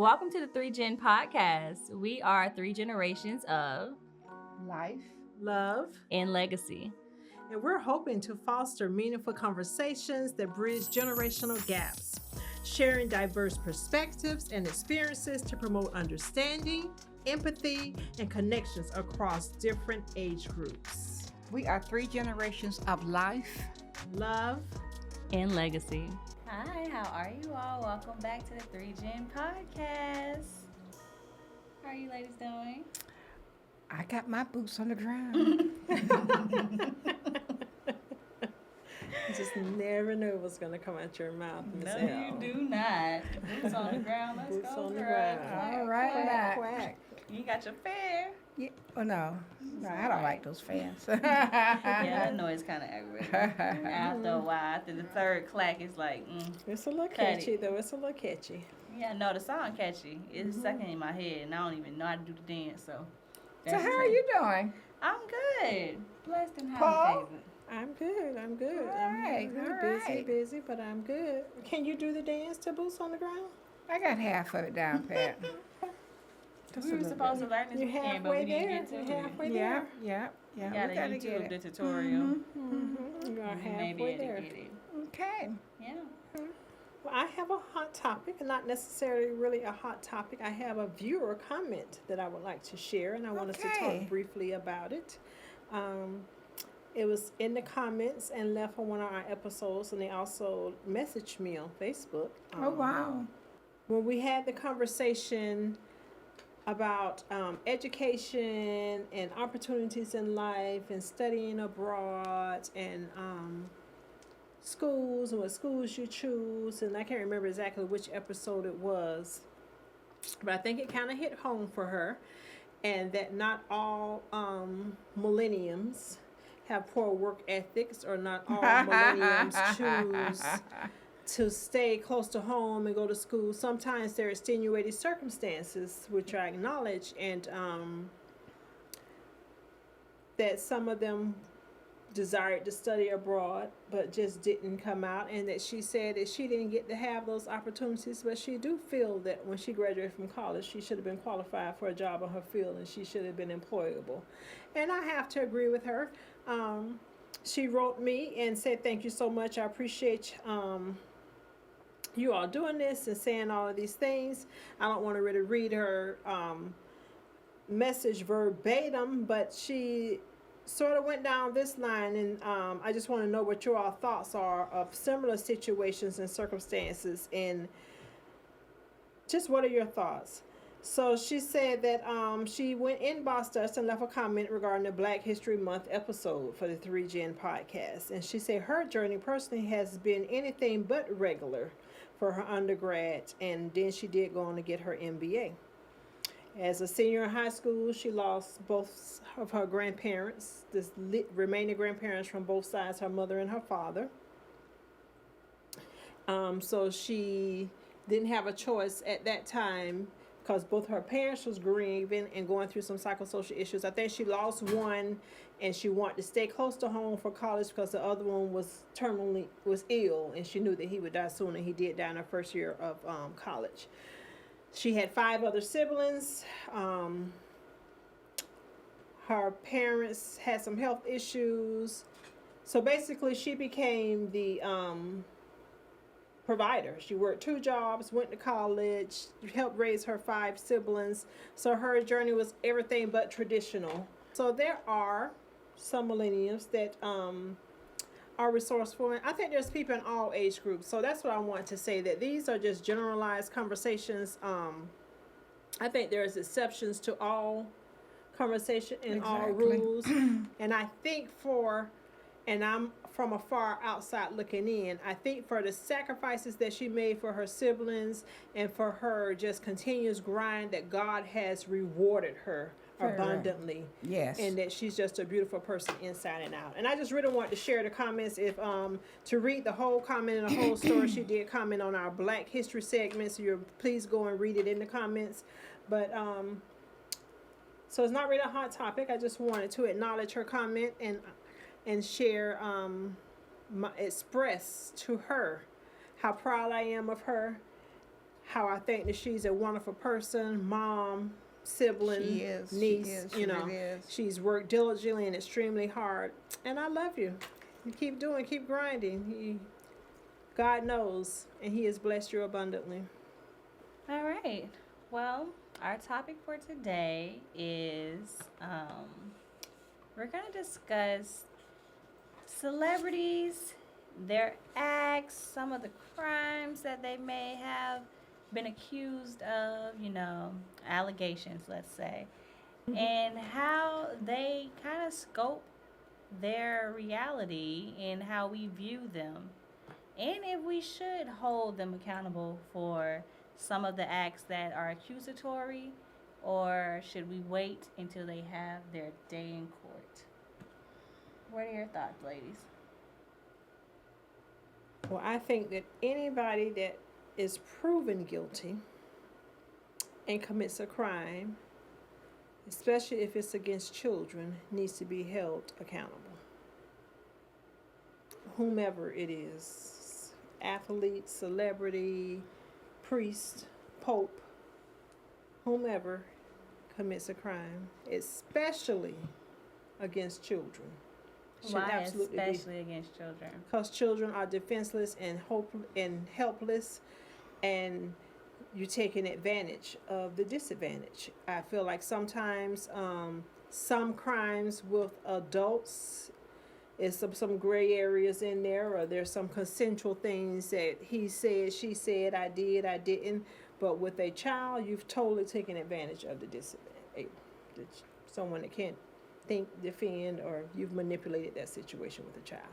Welcome to the 3Gen podcast. We are three generations of life, love, and legacy. and we're hoping to foster meaningful conversations that bridge generational gaps, sharing diverse perspectives and experiences to promote understanding, empathy, and connections across different age groups. We are three generations of life, love, and legacy. Hi, how are you all? Welcome back to the 3Gen podcast. How are you ladies doing? I got my boots on the ground. You just never knew what's going to come out your mouth, Miss No, L. you do not. Boots on the ground. Let's Boots go, on the girl. ground. Quack, All right, quack. now. Quack. You got your fair. Yeah. Oh, no, I don't like those fans. Yeah, that noise kind of aggravating. After a while, after the third clack, it's like, It's a little Cut catchy, it. though. It's a little catchy. yeah, no, the song catchy. It's stuck in my head, and I don't even know how to do the dance. So, So how are you doing? I'm good. Blessed and Paul? highly favored. I'm good. I'm good. All right, I'm really all busy, right. busy, but I'm good. Can you do the dance to Boots on the Ground? I got half of it down pat. Just We a were little supposed bit. to learn this You're weekend, but we halfway didn't there. get to You're it. halfway Yeah, there. yeah. You We gotta gotta YouTube get it. the tutorial. You are We may halfway be able there. to get it. Okay. Yeah. Well, I have a hot topic, and not necessarily really a hot topic. I have a viewer comment that I would like to share, and I want us to Okay. talk briefly about it. It was in the comments and left on one of our episodes, and they also messaged me on Facebook. Oh, wow. When we had the conversation about education and opportunities in life and studying abroad and schools and what schools you choose, and I can't remember exactly which episode it was, but I think it kind of hit home for her, and that not all millenniums have poor work ethics, or not all millenniums choose to stay close to home and go to school. Sometimes there are extenuating circumstances, which I acknowledge, and that some of them desired to study abroad but just didn't come out, and that she said that she didn't get to have those opportunities, but she do feel that when she graduated from college she should have been qualified for a job in her field and she should have been employable, and I have to agree with her. She wrote me and said, thank you so much, I appreciate you all doing this and saying all of these things. I don't want to really read her message verbatim, but she sort of went down this line, and I just want to know what your all thoughts are of similar situations and circumstances, and just what are your thoughts. So she said that she went inboxed us and left a comment regarding the Black History Month episode for the 3Gen podcast, and she said her journey personally has been anything but regular for her undergrad, and then she did go on to get her MBA. As a senior in high school, she lost both of her grandparents, remaining grandparents from both sides, her mother and her father. So she didn't have a choice at that time because both her parents was grieving and going through some psychosocial issues. I think she lost one, and she wanted to stay close to home for college because the other one was ill, and she knew that he would die soon, and he did die in her first year of college. She had 5 other siblings. Her parents had some health issues. So basically, she became the provider. She worked 2 jobs, went to college, helped raise her 5 siblings. So her journey was everything but traditional. So there are some millennials that are resourceful, and I think there's people in all age groups. So that's what I want to say, that these are just generalized conversations. I think there's exceptions to all conversation and all Exactly. rules. And I think and I'm from afar outside looking in, I think for the sacrifices that she made for her siblings and for her just continuous grind, that God has rewarded her Very right. abundantly. Yes. And that she's just a beautiful person inside and out. And I just really want to share the comments. If to read the whole comment and the whole story, she did comment on our Black History segment, so please go and read it in the comments. But so it's not really a hot topic. I just wanted to acknowledge her comment and share express to her how proud I am of her, how I think that she's a wonderful person, mom, sibling, She is. niece. She is. You She know, really is. she's worked diligently and extremely hard, and I love you. You keep doing, keep grinding. God knows, and He has blessed you abundantly. All right. Well, our topic for today is we're going to discuss celebrities, their acts, some of the crimes that they may have been accused of, allegations, let's say, and how they kind of scope their reality and how we view them, and if we should hold them accountable for some of the acts that are accusatory, or should we wait until they have their day in court? What are your thoughts, ladies? Well, I think that anybody that is proven guilty and commits a crime, especially if it's against children, needs to be held accountable. Whomever it is, athlete, celebrity, priest, pope, whomever commits a crime, especially against children, should Why absolutely be, especially against children? because children are defenseless and helpless, and you're taking advantage of the disadvantage. I feel like sometimes some crimes with adults is some gray areas in there, or there's some consensual things that he said, she said, I did, I didn't. But with a child, you've totally taken advantage of the disadvantage. Someone that can't think, defend, or you've manipulated that situation with a child.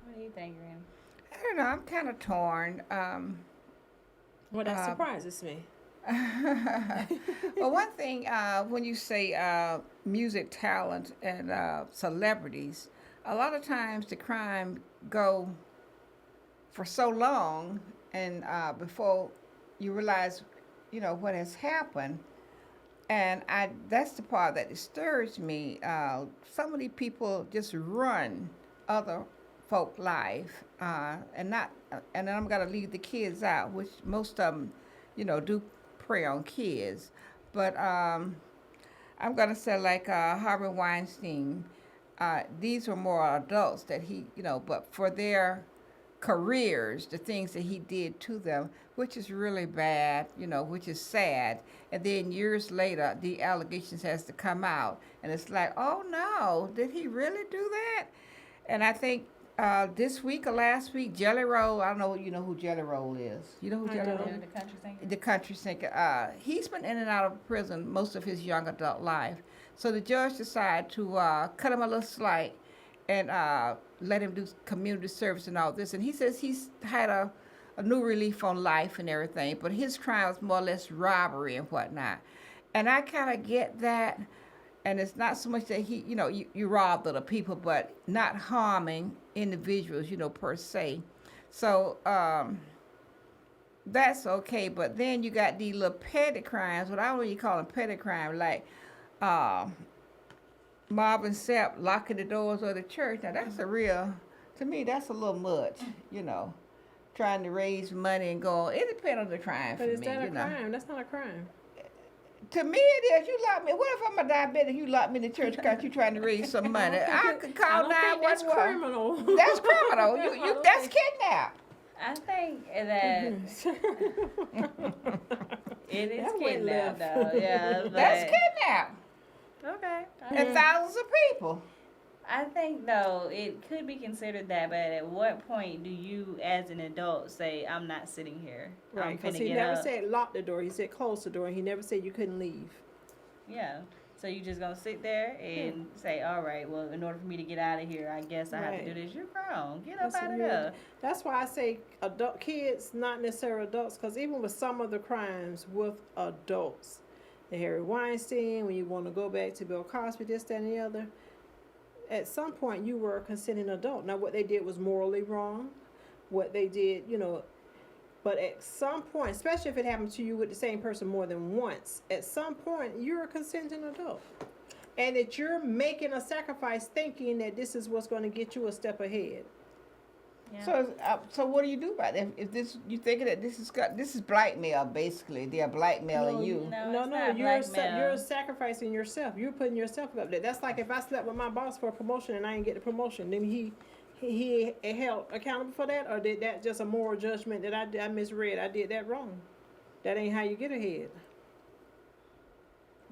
What do you think, Ren? I don't know. I'm kind of torn. Well, that surprises me. Well, one thing, when you say music talent and celebrities, a lot of times the crime go for so long, and before you realize, what has happened. And that's the part that disturbs me. Some of these people just run other folk life, and not, and then I'm gonna leave the kids out, which most of them, do prey on kids. But I'm gonna say like Harvey Weinstein. These were more adults that he, but for their careers, the things that he did to them, which is really bad, which is sad. And then years later, the allegations has to come out, and it's like, oh no, did he really do that? And I think this week or last week, Jelly Roll, I don't know, who Jelly Roll is. You know who Jelly Roll is? The country singer? The country singer. He's been in and out of prison most of his young adult life. So the judge decided to cut him a little slight and let him do community service and all this. And he says he's had a new relief on life and everything, but his crime was more or less robbery and whatnot. And I kind of get that. And it's not so much that he, you robbed other people, but not harming individuals, per se. So that's okay. But then you got these little petty crimes, what I don't really call them petty crimes, like Mob and Sep locking the doors of the church. Now that's to me, that's a little much, trying to raise money and go. It depends on the crime for me. But is that a crime? That's not a crime. To me, it is. You lock me. What if I'm a diabetic? You lock me in the church because you trying to raise some money. I could call 911. That's criminal. That's criminal. You that's kidnap. I think that it is That went kidnapped, left. though. Yeah, but That's kidnap. okay. And thousands of people. I think though it could be considered that, but at what point do you, as an adult, say I'm not sitting here? Right, I'm because finna he get never up. said lock the door. He said close the door. He never said you couldn't leave. Yeah. So you just gonna sit there and say, all right, well, in order for me to get out of here, I guess I have to do this. You're grown. Get up out of there. That's why I say adult kids, not necessarily adults, because even with some of the crimes with adults, the Harry Weinstein, when you want to go back to Bill Cosby, this, that, and the other, at some point you were a consenting adult. Now, what they did was morally wrong. What they did, but at some point, especially if it happened to you with the same person more than once, at some point you're a consenting adult. And that you're making a sacrifice thinking that this is what's going to get you a step ahead. Yeah. So what do you do about it? If this you thinking that this is blackmail basically? They're blackmailing you. No, it's no. not blackmail. You're sacrificing yourself. You're putting yourself up there. That's like if I slept with my boss for a promotion and I didn't get the promotion, then he held accountable for that, or did that just a moral judgment that I misread? I did that wrong. That ain't how you get ahead.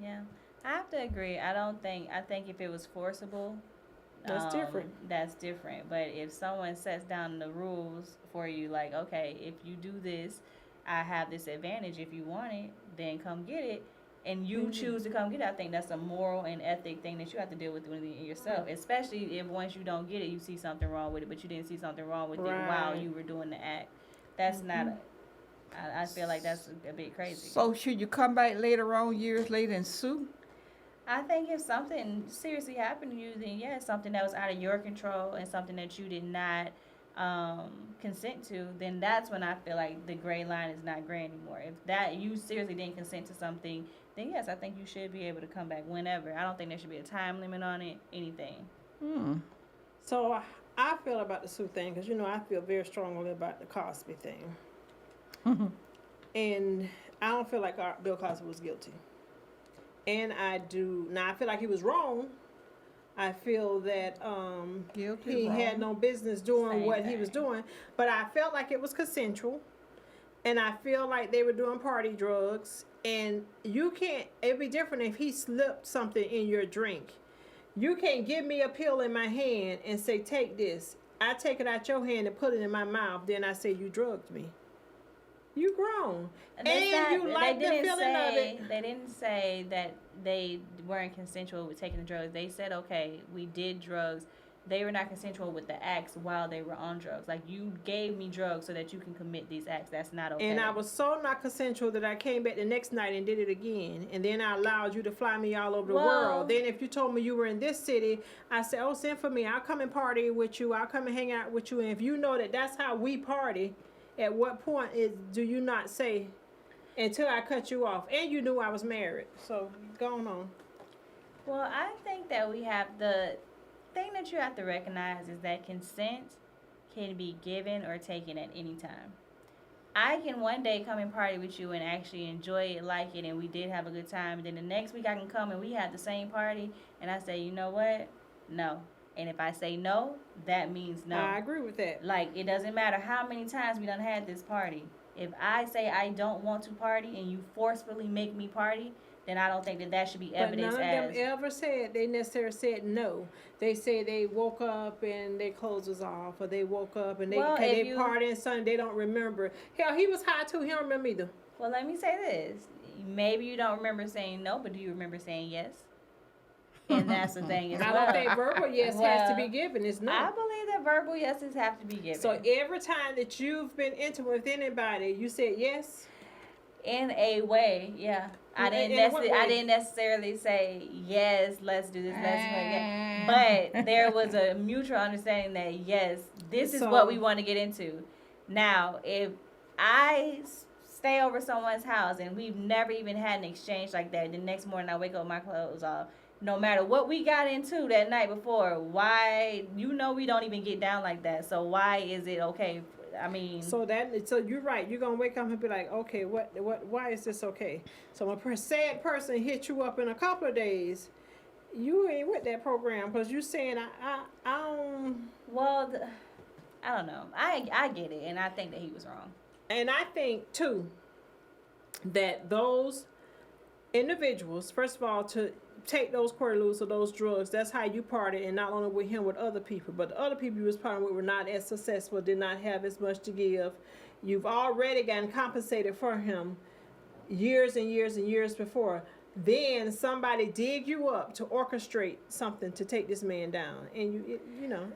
Yeah, I have to agree. I think if it was forcible, That's different. That's different. But if someone sets down the rules for you, like, okay, if you do this, I have this advantage. If you want it, then come get it. And you choose to come get it. I think that's a moral and ethic thing that you have to deal with within yourself. Especially if once you don't get it, you see something wrong with it, but you didn't see something wrong with it while you were doing the act. That's not a. I feel like that's a bit crazy. So should you come back later on, years later, and sue? I think if something seriously happened to you, then yeah, something that was out of your control and something that you did not consent to, then that's when I feel like the gray line is not gray anymore. If that you seriously didn't consent to something, then yes, I think you should be able to come back whenever. I don't think there should be a time limit on it, anything. So I feel about the Sue thing because I feel very strongly about the Cosby thing, and I don't feel like Bill Cosby was guilty. And I do now. I feel like he was wrong. I feel that Guilty, he wrong. had no business doing Same what he thing. was doing. But I felt like it was consensual, and I feel like they were doing party drugs. And you can't. It'd be different if he slipped something in your drink. You can't give me a pill in my hand and say, "Take this." I take it out your hand and put it in my mouth. Then I say, "You drugged me." You grown. You like the feeling of it. They didn't say that they weren't consensual with taking the drugs. They said, okay, we did drugs. They were not consensual with the acts while they were on drugs. Like, you gave me drugs so that you can commit these acts. That's not okay. And I was so not consensual that I came back the next night and did it again. And then I allowed you to fly me all over the world. Then if you told me you were in this city, I said, oh, send for me. I'll come and party with you. I'll come and hang out with you. And if you know that that's how we party, at what point do you not say until I cut you off? And you knew I was married. So go on. Well, I think that we have the thing that you have to recognize is that consent can be given or taken at any time. I can one day come and party with you and actually enjoy it, like it, and we did have a good time. And then the next week I can come and we have the same party, and I say, you know what? No. And if I say no, that means no. I agree with that. Like, it doesn't matter how many times we done had this party. If I say I don't want to party and you forcefully make me party, then I don't think that should be evidence. But none of them ever said they necessarily said no. They said they woke up and their clothes was off, or they woke up and they partying Sunday. They don't remember. Hell, he was high too. He don't remember either. Well, let me say this. Maybe you don't remember saying no, but do you remember saying yes? And that's the thing as well. I don't think verbal yes has to be given. It's no. I believe that verbal yeses have to be given. So every time that you've been intimate with anybody, you said yes? In a way, yeah. I didn't necessarily say yes, let's do this, let's do it. But there was a mutual understanding that yes, this is what we want to get into. Now, if I stay over someone's house and we've never even had an exchange like that, the next morning I wake up with my clothes off, no matter what we got into that night before, why, we don't even get down like that. So why is it okay? I mean, so you're right. You're gonna wake up and be like, okay, why is this okay? So when a sad person hit you up in a couple of days, you ain't with that program because you're saying I don't. Well, I don't know. I get it, and I think that he was wrong. And I think too that those individuals, first of all, to take those Quaaludes or those drugs, that's how you party, and not only with him, with other people. But the other people you was partying with were not as successful, did not have as much to give. You've already gotten compensated for him years and years and years before. Then somebody dig you up to orchestrate something to take this man down. And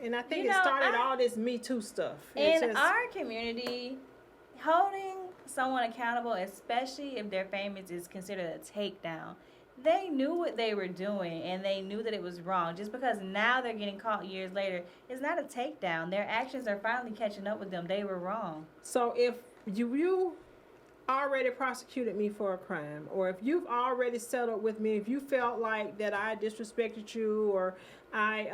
and I think it started all this Me Too stuff. In our community, holding someone accountable, especially if they're famous, is considered a takedown. They knew what they were doing, and they knew that it was wrong. Just because now they're getting caught years later, it's not a takedown. Their actions are finally catching up with them. They were wrong. So if you already prosecuted me for a crime, or if you've already settled with me, if you felt like that I disrespected you, or I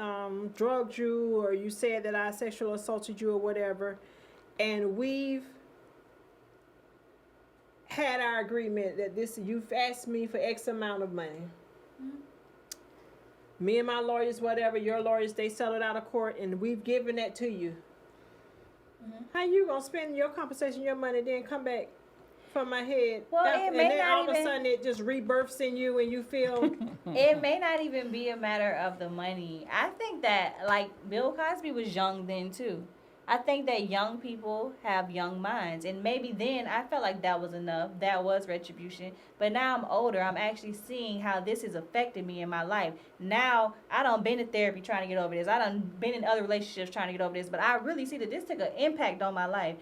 drugged you, or you said that I sexually assaulted you, or whatever, and we've had our agreement that this you've asked me for X amount of money. Mm-hmm. Me and my lawyers, whatever, your lawyers, they settled out of court, and we've given that to you. Mm-hmm. How you gonna spend your compensation, your money, then come back from my head? Well, and then all of a sudden it just rebirths in you, and you feel. It may not even be a matter of the money. I think that, like, Bill Cosby was young then too. I think that young people have young minds, and maybe then I felt like that was enough. That was retribution. But now I'm older. I'm actually seeing how this has affected me in my life. Now I done been in therapy trying to get over this. I done been in other relationships trying to get over this. But I really see that this took an impact on my life.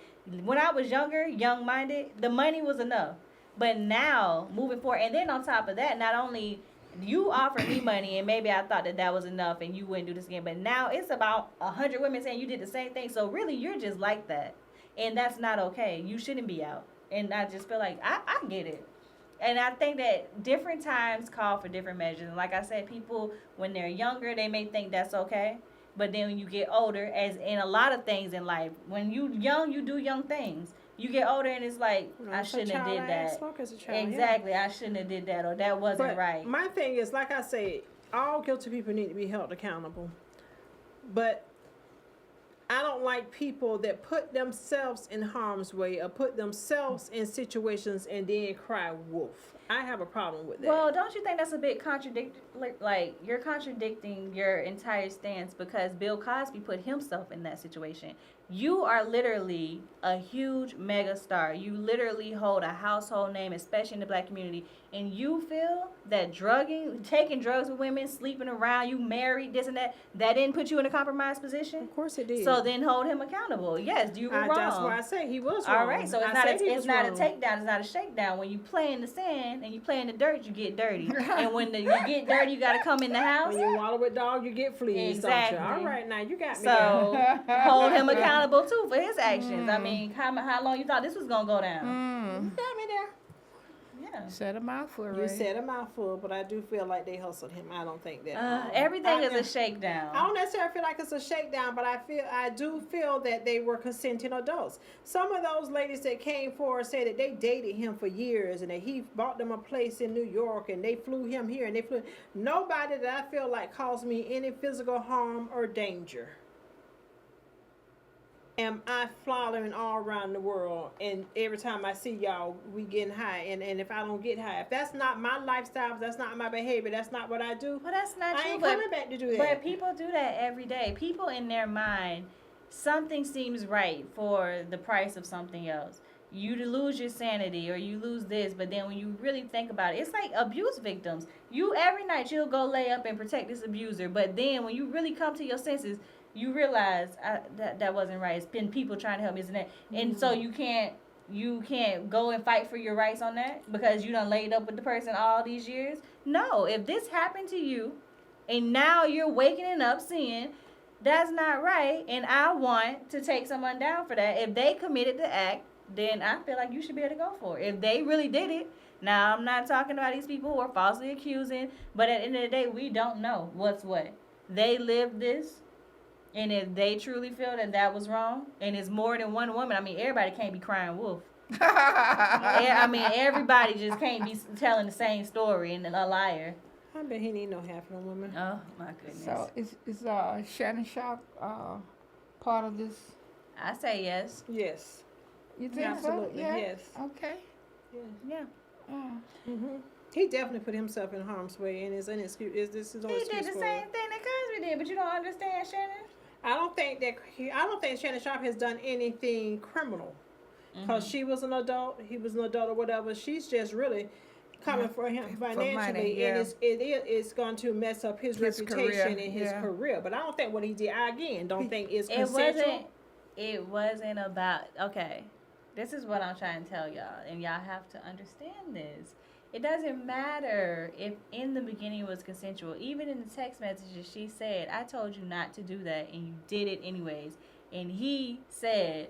When I was younger, young-minded, the money was enough. But now, moving forward, and then on top of that, not only you offered me money, and maybe I thought that that was enough and you wouldn't do this again, but now it's about 100 women saying you did the same thing. So really, you're just like that, and that's not okay. You shouldn't be out. And I just feel like I get it. And I think that different times call for different measures. And like I said, people, when they're younger, they may think that's okay. But then when you get older, as in a lot of things in life, when you young, you do young things. You get older and it's like, I shouldn't have did that. Exactly, I shouldn't have did that, or that wasn't right. My thing is, like I say, all guilty people need to be held accountable. But I don't like people that put themselves in harm's way or put themselves in situations and then cry wolf. I have a problem with that. Well, don't you think that's a bit like you're contradicting your entire stance, because Bill Cosby put himself in that situation. You are literally a huge mega star. You literally hold a household name, especially in the black community. And you feel that taking drugs with women, sleeping around, you married, this and that didn't put you in a compromised position? Of course it did. So then hold him accountable. Yes, you were wrong. That's why I say he was wrong. All right, so it's not a takedown, it's not a shakedown. When you play in the sand and you play in the dirt, you get dirty. And when you get dirty, you got to come in the house. When you wallow with dog, you get fleas. Exactly. Don't you? All right, now you got me. So hold him accountable too for his actions. I mean, how long you thought this was gonna go down? You got me there. Yeah. Said a mouthful, You said a mouthful, but I do feel like they hustled him. I don't think that. Everything is a shakedown. I don't necessarily feel like it's a shakedown, but I do feel that they were consenting adults. Some of those ladies that came forward said that they dated him for years and that he bought them a place in New York and they flew him here and they flew. Nobody that I feel like caused me any physical harm or danger. Am I floundering all around the world, and every time I see y'all, we getting high, and if I don't get high, if that's not my lifestyle, if that's not my behavior, that's not what I do. Well, that's not true. I ain't coming back to do that. But people do that every day. People in their mind, something seems right for the price of something else. You lose your sanity, or you lose this, but then when you really think about it, it's like abuse victims. You every night you'll go lay up and protect this abuser, but then when you really come to your senses, you realize that wasn't right. It's been people trying to help me, isn't it? And so you can't go and fight for your rights on that because you done laid up with the person all these years. No, if this happened to you, and now you're waking up seeing that's not right, and I want to take someone down for that. If they committed the act, then I feel like you should be able to go for it. If they really did it, now I'm not talking about these people who are falsely accusing, but at the end of the day, we don't know what's what. They lived this. And if they truly feel that was wrong, and it's more than one woman, I mean, everybody can't be crying wolf. I mean, everybody just can't be telling the same story and a liar. I bet he need no half of a woman. Oh, my goodness. So is Shannon Sharp part of this? I say yes. Yes. You think Absolutely, so? Yeah? yes. Okay. Yeah. Mm-hmm. He definitely put himself in harm's way, and this is his own excuse. He did the same thing that Cosby did, but you don't understand, Shannon. I don't think Shannon Sharp has done anything criminal, because she was an adult, he was an adult, or whatever. She's just really coming for him financially, money, yeah. And it's going to mess up his reputation career, and his career. But I don't think what he did. I again don't think it's consensual. It wasn't about. Okay, this is what I'm trying to tell y'all, and y'all have to understand this. It doesn't matter if in the beginning it was consensual. Even in the text messages, she said, I told you not to do that, and you did it anyways. And he said,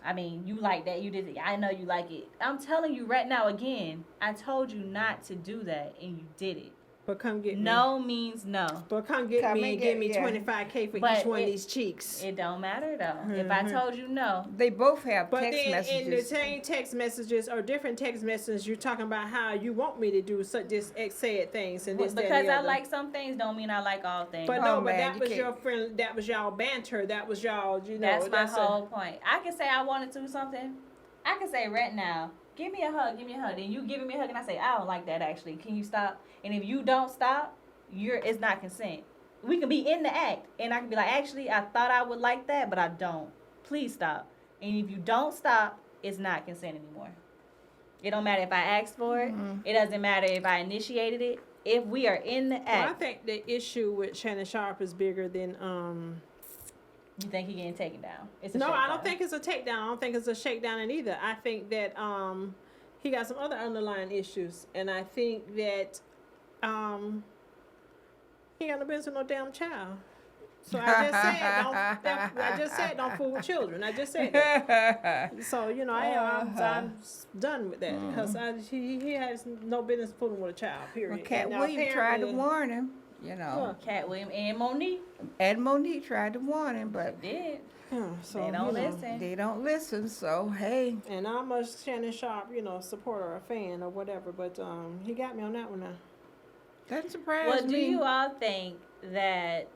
I mean, you like that. You did it. I know you like it. I'm telling you right now again, I told you not to do that and you did it. But come get me. No means no. But come get Come me and and give get- me yeah. 25K for But each one of it- these cheeks. It don't matter though. If I told you no, They both have But text then in the messages. same text messages or different text messages, you're talking about how you want me to do such just said things and this that, and because the I other. like some things don't mean I like all things. But Oh, no, but man, that you was can't- your friend. That was y'all banter. That was y'all. You know, That's my a- whole point. I can say I want to do something. I can say right now, give me a hug, give me a hug. Then you giving me a hug and I say, I don't like that actually. Can you stop? And if you don't stop, it's not consent. We can be in the act and I can be like, actually, I thought I would like that, but I don't. Please stop. And if you don't stop, it's not consent anymore. It don't matter if I asked for it. It doesn't matter if I initiated it. If we are in the Well, I act, think the issue with Shannon Sharp is bigger than you think he getting taken down. It's a No, I shakedown. don't think it's a takedown. I don't think it's a shakedown either. I think that he got some other underlying issues, and I think that he ain't got no business with no damn child. So I just said don't fool with children. I just said that. So you know I'm done with that because he has no business fooling with a child. Period. Well, Cat Now, Williams tried to apparently- warn him, you know. Cat Williams and Monique And Monique tried to warn him, but did. So They don't you know, listen. they don't listen. So hey, And I'm a Shannon Sharp, supporter or a fan or whatever, but he got me on that one now. doesn't surprise Well, me. do you all think that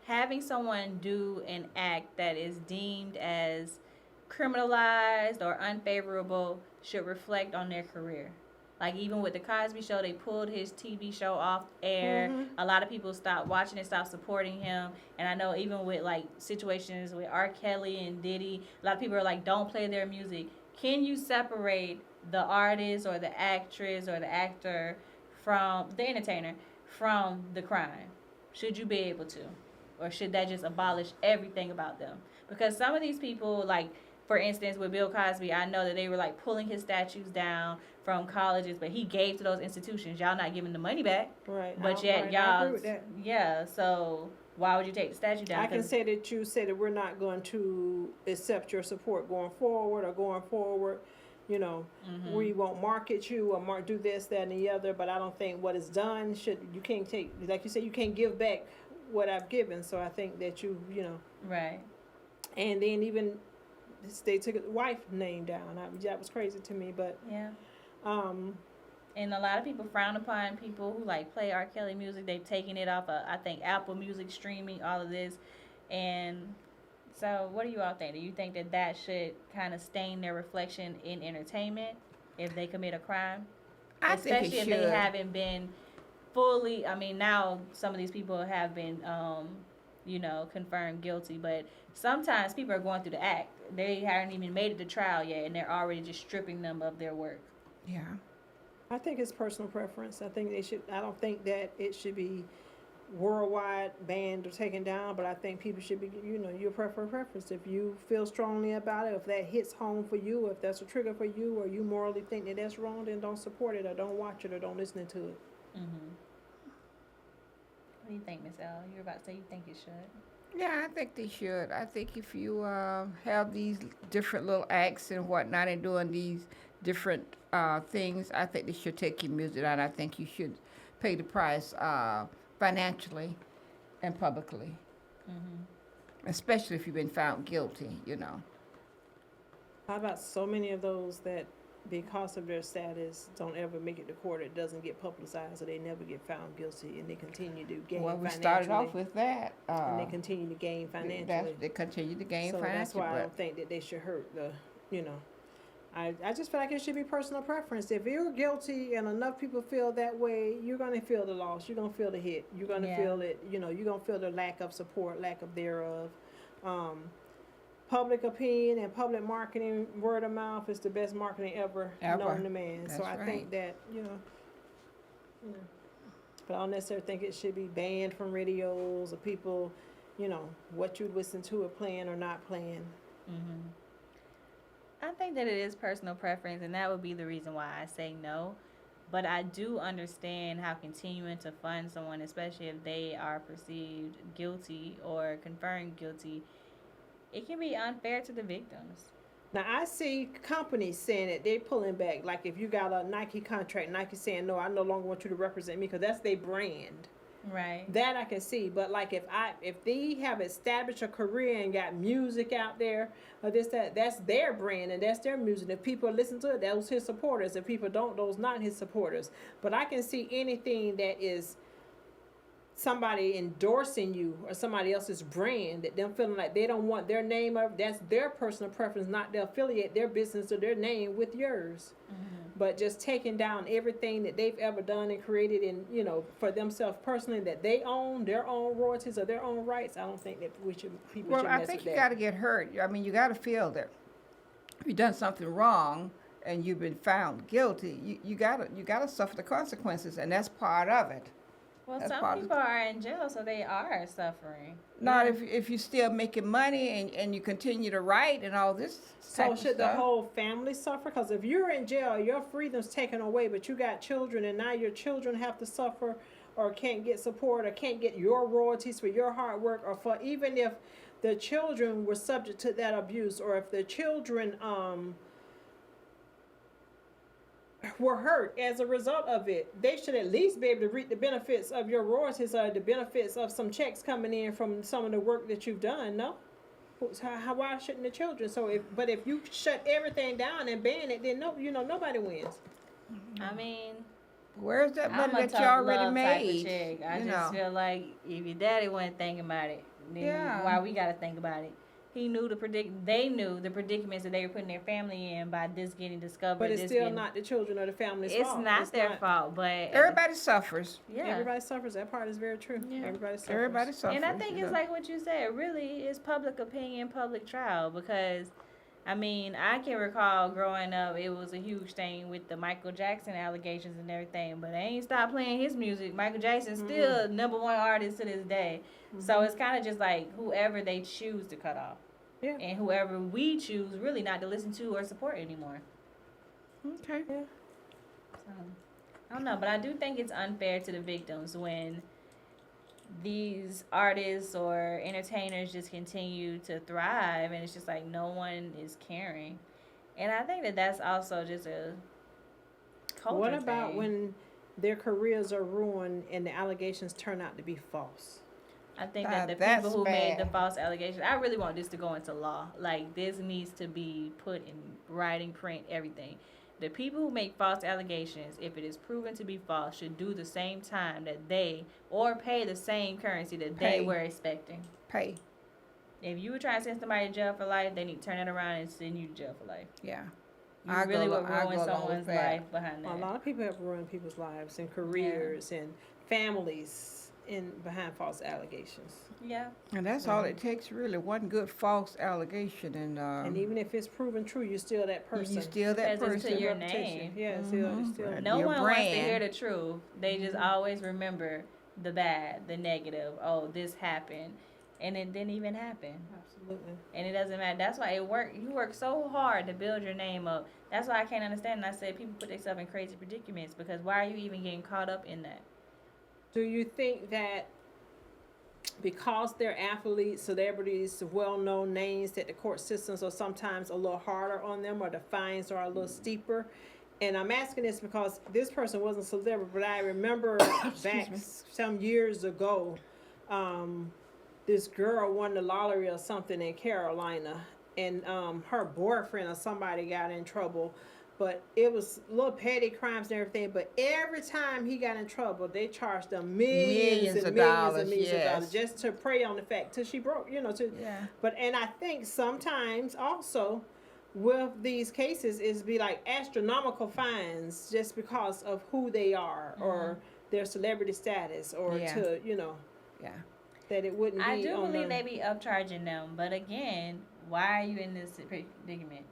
having someone do an act that is deemed as criminalized or unfavorable should reflect on their career? Like even with the Cosby Show, they pulled his TV show off air. A lot of people stopped watching it, stopped supporting him. And I know even with like situations with R. Kelly and Diddy, a lot of people are like, don't play their music. Can you separate the artist or the actress or the actor from the entertainer from the crime? Should you be able to? Or should that just abolish everything about them? Because some of these people, like, for instance, with Bill Cosby, I know that they were, like, pulling his statues down from colleges, but he gave to those institutions. Y'all not giving the money back. Right. But I yet, y'all, agree with that. yeah, so why would you take the statue down? I can 'Cause- say that you said that we're not going to accept your support going forward. We won't market you or do this, that, and the other. But I don't think what is done you can't take, like you said, you can't give back what I've given. So I think that Right. and then even they took his wife name down. That was crazy to me. But Yeah. um, And a lot of people frown upon people who like play R. Kelly music. They've taken it off of, I think, Apple Music streaming, all of this. And so what do you all think? Do you think that should kind of stain their reflection in entertainment if they commit a crime? I think Especially it if should. they haven't been fully, I mean, now some of these people have been, confirmed guilty. But sometimes people are going through the act. They haven't even made it to trial yet, and they're already just stripping them of their work. Yeah. I think it's personal preference. I don't think that it should be worldwide banned or taken down, but I think people should be, your preference. If you feel strongly about it, if that hits home for you, if that's a trigger for you, or you morally think that that's wrong, then don't support it or don't watch it or don't listen to it. Mm-hmm. What do you think, Miss L? You were about to say you think it should. Yeah, I think they should. I think if you have these different little acts and whatnot and doing these different things, I think they should take your music down. I think you should pay the price financially and publicly, especially if you've been found guilty, How about so many of those that, because of their status, don't ever make it to court? It doesn't get publicized, or they never get found guilty, and they continue to gain Well, we financially. started off with that. And they continue to gain financially. They continue to gain So financially. that's why I but don't think that they should hurt I just feel like it should be personal preference. If you're guilty and enough people feel that way, you're going to feel the loss. You're going to feel the hit. You're going to feel it, you're going to feel the lack of support, lack of thereof. Public opinion and public marketing, word of mouth is the best marketing ever known to man. So That's I think that, but I don't necessarily think it should be banned from radios or people, what you listen to or playing or not playing. Mm-hmm. I think that it is personal preference, and that would be the reason why I say no. But I do understand how continuing to fund someone, especially if they are perceived guilty or confirmed guilty, it can be unfair to the victims. Now I see companies saying that they're pulling back. Like if you got a Nike contract, Nike saying no, I no longer want you to represent me because that's their brand. Right. That I can see. But like if they have established a career and got music out there or this that's their brand and that's their music. If people listen to it, those his supporters. If people don't, those not his supporters. But I can see anything that is somebody endorsing you or somebody else's brand that them feeling like they don't want their name up. That's their personal preference, not to affiliate their business or their name with yours. But just taking down everything that they've ever done and created and for themselves personally that they own their own royalties or their own rights. I don't think that people Well, should I mess think with you that. got to get hurt. I mean, you got to feel that if you've done something wrong and you've been found guilty, you gotta suffer the consequences, and that's part of it. Well, That's some positive. people are in jail, so they are suffering. Not if you're still making money and you continue to write and all this. So type of should the stuff. whole family suffer? Because if you're in jail, your freedom's taken away, but you got children, and now your children have to suffer, or can't get support, or can't get your royalties for your hard work, or for even if the children were subject to that abuse, or if the children were hurt as a result of it, they should at least be able to reap the benefits of your royalties or the benefits of some checks coming in from some of the work that you've done. No. Why shouldn't the children? But if you shut everything down and ban it, then nobody wins. I mean, Where's that I'm money a that you tough already love type of made? chick. I you just know. feel like if your daddy wasn't thinking about it, then Yeah. why we gotta think about it? He knew they knew the predicaments that they were putting their family in by this getting discovered. But it's this still getting, not the children or the family's It's fault. not their fault, but Everybody suffers. yeah. Everybody suffers. That part is very true. Yeah. Everybody suffers. Everybody suffers. And I think you it's know. like what you said, really is public opinion, public trial, because I mean, I can recall growing up, it was a huge thing with the Michael Jackson allegations and everything, but they ain't stopped playing his music. Michael Jackson's still #1 artist to this day. So it's kind of just like whoever they choose to cut off. Yeah. And whoever we choose really not to listen to or support anymore. Okay. So, I don't know, but I do think it's unfair to the victims when these artists or entertainers just continue to thrive and it's just like no one is caring. And I think that that's also just a culture What about thing. when their careers are ruined and the allegations turn out to be false? I think that the That's people who made the bad. false allegations, I really want this to go into law. Like, this needs to be put in writing, print, everything. The people who make false allegations, if it is proven to be false, should do the same time that they, or pay the same currency that they Pay. were expecting. Pay. If you were trying to send somebody to jail for life, they need to turn it around and send you to jail for life. Yeah. You I really go would al- I ruin go along someone's with that. life behind A that. lot of people have ruined people's lives and careers and families behind false allegations. Yeah. And that's all it takes, really. One good false allegation, and And even if it's proven true, you're still that person. you steal that Because it's to person. your Reputation. name. Yeah, it's still. Right. No Your one wants to brand. hear the truth. They just always remember the bad, the negative. Oh, this happened, and it didn't even happen. Absolutely. And it doesn't matter. That's why you work so hard to build your name up. That's why I can't understand. And I said people put themselves in crazy predicaments because why are you even getting caught up in that? Do you think that because they're athletes, celebrities, well-known names, that the court systems are sometimes a little harder on them, or the fines are a little steeper? And I'm asking this because this person wasn't a celebrity, but I remember back some years ago, this girl won the lottery or something in Carolina, and her boyfriend or somebody got in trouble. But it was little petty crimes and everything. But every time he got in trouble, they charged them millions Millions and of millions dollars, and millions of yes. dollars just to prey on the fact till she broke. Yeah. But and I think sometimes also with these cases is be like astronomical fines just because of who they are or their celebrity status or Yeah. to Yeah. that it wouldn't be. I do on believe the, they be upcharging them, but again, why are you in this predicament?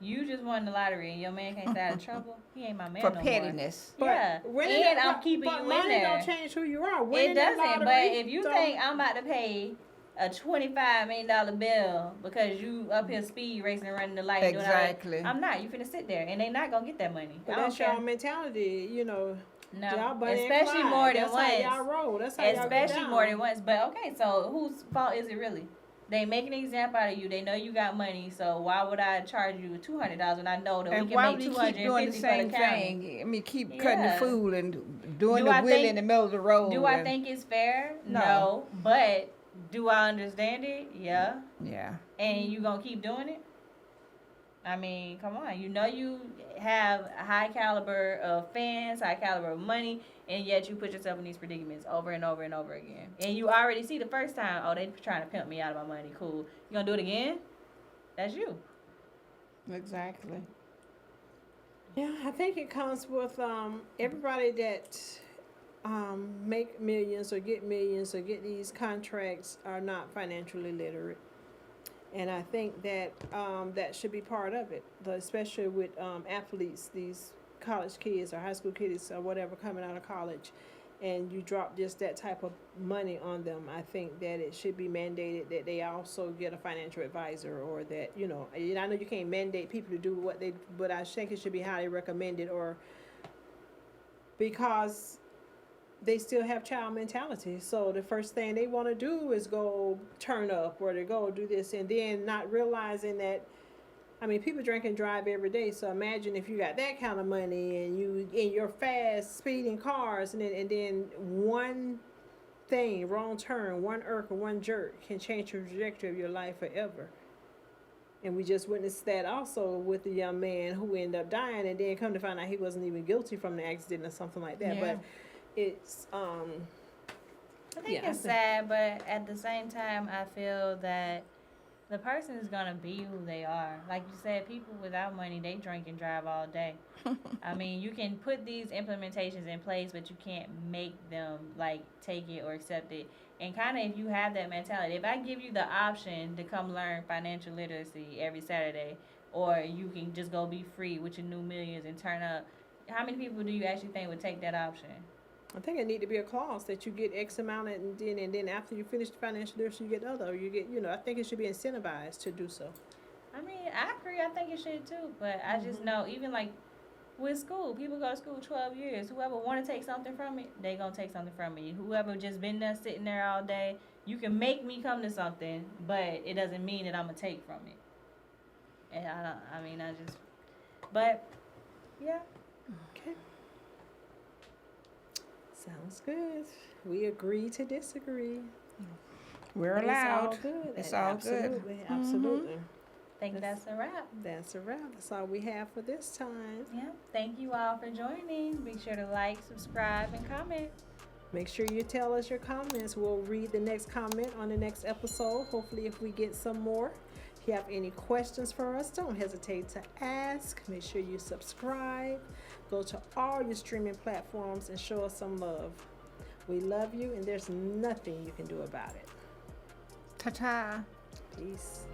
You just won the lottery and your man can't stay out of trouble. He ain't my man For no pettiness. But Yeah, winning and that- I'm keeping but you in money there. don't change who you are. It Winning that doesn't, but lottery if you don't- think I'm about to pay a $25 million bill because you up here speed racing and running the light and doing all that, Exactly. I'm not. You finna sit there and they not gonna get that money. But I don't that's care. y'all mentality, No, y'all Bonnie and especially Clyde. more than That's once. how y'all roll. That's how y'all get Especially down. more than once. But okay, so whose fault is it really? They make an example out of you. They know you got money, so why would I charge you $200 when I know that And we can why make would he 250 keep doing the for same the county? thing? I mean, keep cutting the Yeah. food and doing Do the I wheel in think- the middle of the road. Do I and- think it's fair? No. No. But do I understand it? Yeah. Yeah. And you gonna keep doing it? I mean, come on. You know you have a high caliber of fans, high caliber of money, and yet you put yourself in these predicaments over and over and over again. And you already see the first time, oh, they trying to pimp me out of my money. Cool. You gonna do it again? That's you. Exactly. Yeah, I think it comes with everybody that make millions or get these contracts are not financially literate. And I think that that should be part of it, especially with athletes, these college kids or high school kids or whatever coming out of college, and you drop just that type of money on them. I think that it should be mandated that they also get a financial advisor, or that, you know, I know you can't mandate people to do what they, but I think it should be highly recommended, or because they still have child mentality. So the first thing they want to do is go turn up, or to go do this, and then not realizing that, I mean, people drink and drive every day. So imagine if you got that kind of money and you in your fast speeding cars, and then one thing, wrong turn, one irk or one jerk can change the trajectory of your life forever. And we just witnessed that also with the young man who ended up dying, and then come to find out he wasn't even guilty from the accident or something like that. Yeah. But it's I think Yeah, it's sad, but at the same time, I feel that the person is gonna be who they are. Like you said, people without money, they drink and drive all day. I mean, you can put these implementations in place, but you can't make them like take it or accept it. And kind of, if you have that mentality, if I give you the option to come learn financial literacy every Saturday, or you can just go be free with your new millions and turn up, how many people do you actually think would take that option? I think it need to be a clause that you get X amount, and then after you finish the financial literacy, you get other, or you get, you know, I think it should be incentivized to do so. I mean, I agree. I think it should too. But I just know, even like with school, people go to school 12 years. Whoever want to take something from it, they going to take something from me. Whoever just been there sitting there all day, you can make me come to something, but it doesn't mean that I'm going to take from it. And but yeah. Okay. Sounds good. We agree to disagree. We're But allowed. It's all good. It's all good. Absolutely, absolutely. I think that's a wrap. That's a wrap. That's all we have for this time. Yeah. Thank you all for joining. Be sure to like, subscribe, and comment. Make sure you tell us your comments. We'll read the next comment on the next episode, hopefully, if we get some more. If you have any questions for us, don't hesitate to ask. Make sure you subscribe. Go to all your streaming platforms and show us some love. We love you, and there's nothing you can do about it. Ta-ta. Peace.